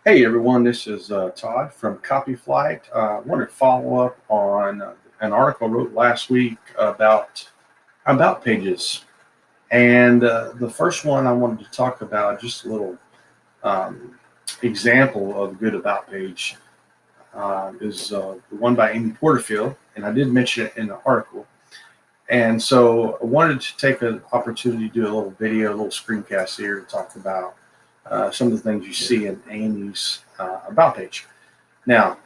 Hey everyone, this is Todd from Copyflight. I wanted to follow up on an article I wrote last week about pages, and the first one I wanted to talk about just a little um, example of a good about page is the one by Amy Porterfield, and I did mention it in the article. And so I wanted to take an opportunity to do a little video, a little screencast here to talk about some of the things you see in Amy's about page. Now,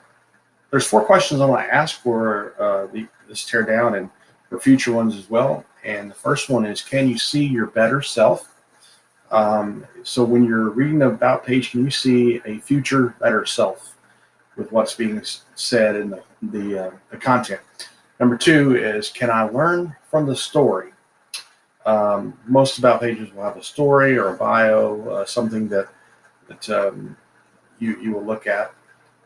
there's four questions I want to ask for this teardown and for future ones as well. And the first one is, can you see your better self? So when you're reading the about page, can you see a future better self with what's being said in the content? Number two is, can I learn from the story? Most about pages will have a story or a bio, something that you will look at.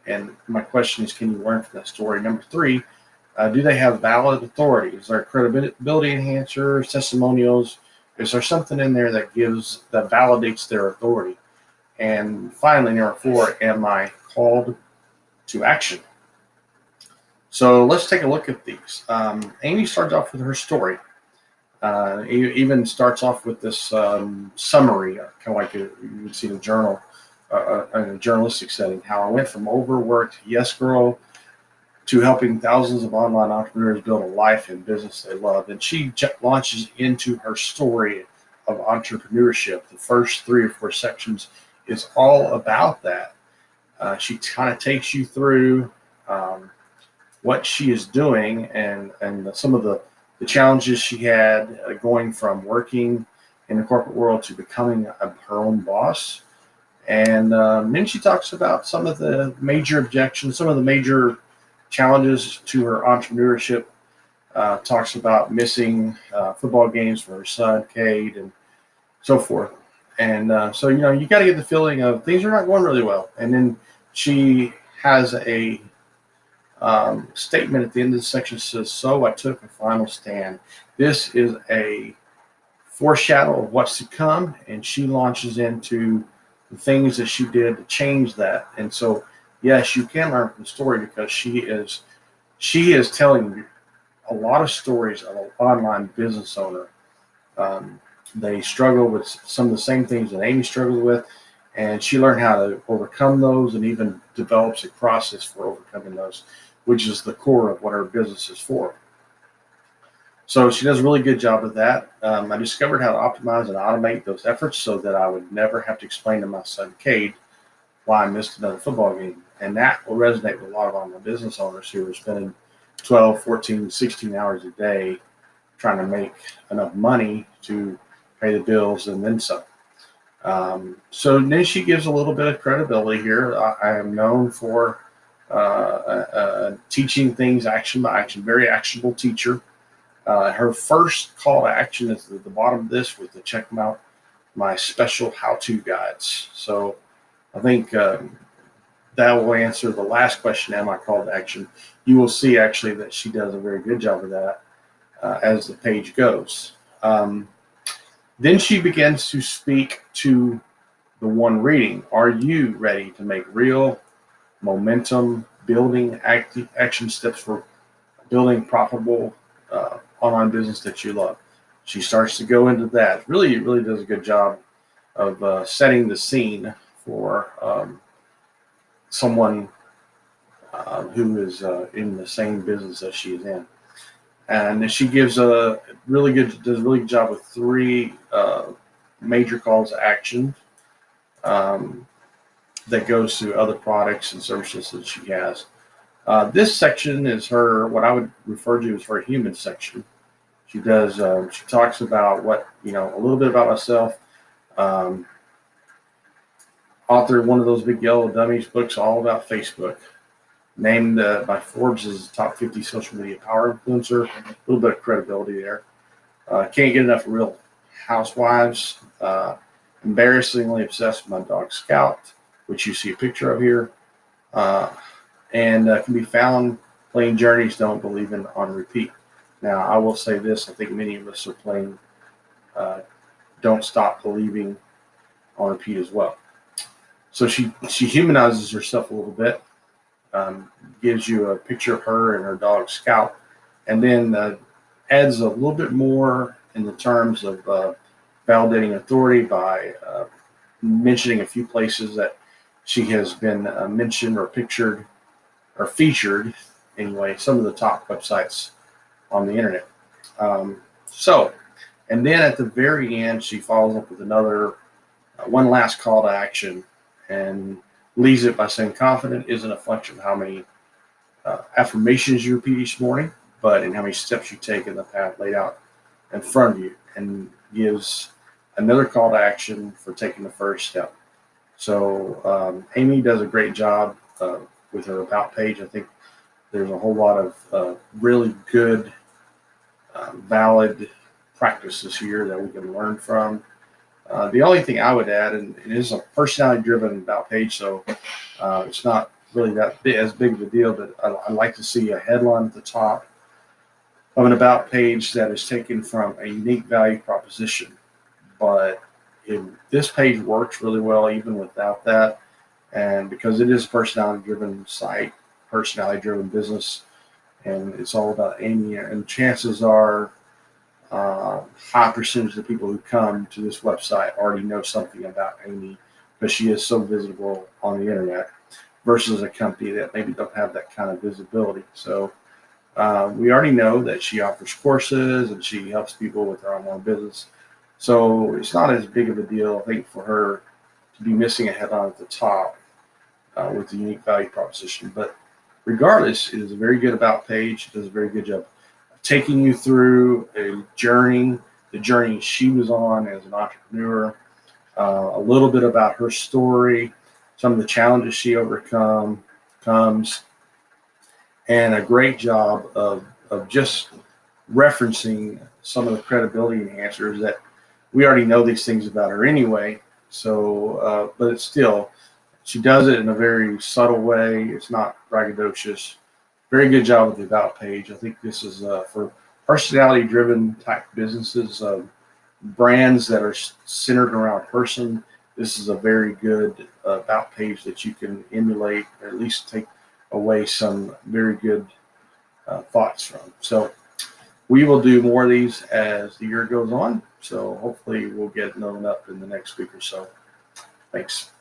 And my question is, can you learn from that story? Number three, do they have valid authority? Is there credibility enhancers, testimonials? Is there something in there that validates their authority? And finally, number four, am I called to action? So let's take a look at these. Amy starts off with her story. Even starts off with this summary, kind of like you would see in a journal, in a journalistic setting, how I went from overworked yes girl to helping thousands of online entrepreneurs build a life and business they love. And she launches into her story of entrepreneurship. The first three or four sections is all about that. She kind of takes you through what she is doing and some of the challenges she had going from working in the corporate world to becoming her own boss. And then she talks about some of the major objections, some of the major challenges to her entrepreneurship. Talks about missing football games for her son, Cade, and so forth. And so, you got to get the feeling of things are not going really well. And then she has a statement at the end of the section that says, so I took a final stand. This is a foreshadow of what's to come, and she launches into the things that she did to change that. And so, yes, you can learn from the story because she is telling you a lot of stories of an online business owner. They struggle with some of the same things that Amy struggled with, and she learned how to overcome those and even develops a process for overcoming those, which is the core of what her business is for. So she does a really good job of that. I discovered how to optimize and automate those efforts so that I would never have to explain to my son, Cade, why I missed another football game. And that will resonate with a lot of online business owners who are spending 12, 14, 16 hours a day trying to make enough money to pay the bills and then some. So then she gives a little bit of credibility here. I am known for teaching things action by action, very actionable teacher. Her first call to action is at the bottom of this with the check them out, my special how-to guides. So I think that will answer the last question, am I called to action? You will see actually that she does a very good job of that as the page goes. Then she begins to speak to the one reading. Are you ready to make real momentum building action steps for building profitable online business that you love? She starts to go into that. Really, really does a good job of setting the scene for someone who is in the same business that she is in. And she gives does a really good job with three major calls to action um, that goes to other products and services that she has. This section is what I would refer to as her human section. She does. She talks about a little bit about myself. Um, Author of one of those big yellow dummies books all about Facebook. Named by Forbes as top 50 social media power influencer. A little bit of credibility there. Can't get enough of Real Housewives. Embarrassingly obsessed with my dog Scout, which you see a picture of here. And can be found playing Journeys Don't Believe in on repeat. Now, I will say this. I think many of us are playing Don't Stop Believing on repeat as well. So she humanizes herself a little bit, gives you a picture of her and her dog Scout, and then adds a little bit more in the terms of validating authority by mentioning a few places that she has been mentioned or pictured or featured, anyway, some of the top websites on the internet. So, and then at the very end, she follows up with another one last call to action and leaves it by saying, confident isn't a function of how many affirmations you repeat each morning, but in how many steps you take in the path laid out in front of you, and gives another call to action for taking the first step. So Amy does a great job with her about page. I think there's a whole lot of really good, valid practices here that we can learn from. The only thing I would add, and it is a personality-driven about page, so it's not really as big of a deal, but I like to see a headline at the top of an about page that is taken from a unique value proposition. But this page works really well even without that, and because it is a personality-driven site, personality-driven business, and it's all about Amy, and chances are high percentage of the people who come to this website already know something about Amy because she is so visible on the internet versus a company that maybe don't have that kind of visibility. So we already know that she offers courses and she helps people with their online business. So it's not as big of a deal, I think, for her to be missing a headline at the top with the unique value proposition. But regardless, it is a very good about page. It does a very good job taking you through a journey, the journey she was on as an entrepreneur, a little bit about her story, some of the challenges she comes, and a great job of just referencing some of the credibility enhancers that we already know these things about her anyway. So, but it's still, she does it in a very subtle way. It's not braggadocious. Very good job with the about page. I think this is for personality driven type businesses, brands that are centered around a person. This is a very good about page that you can emulate, or at least take away some very good thoughts from. So we will do more of these as the year goes on. So hopefully we'll get another up in the next week or so. Thanks.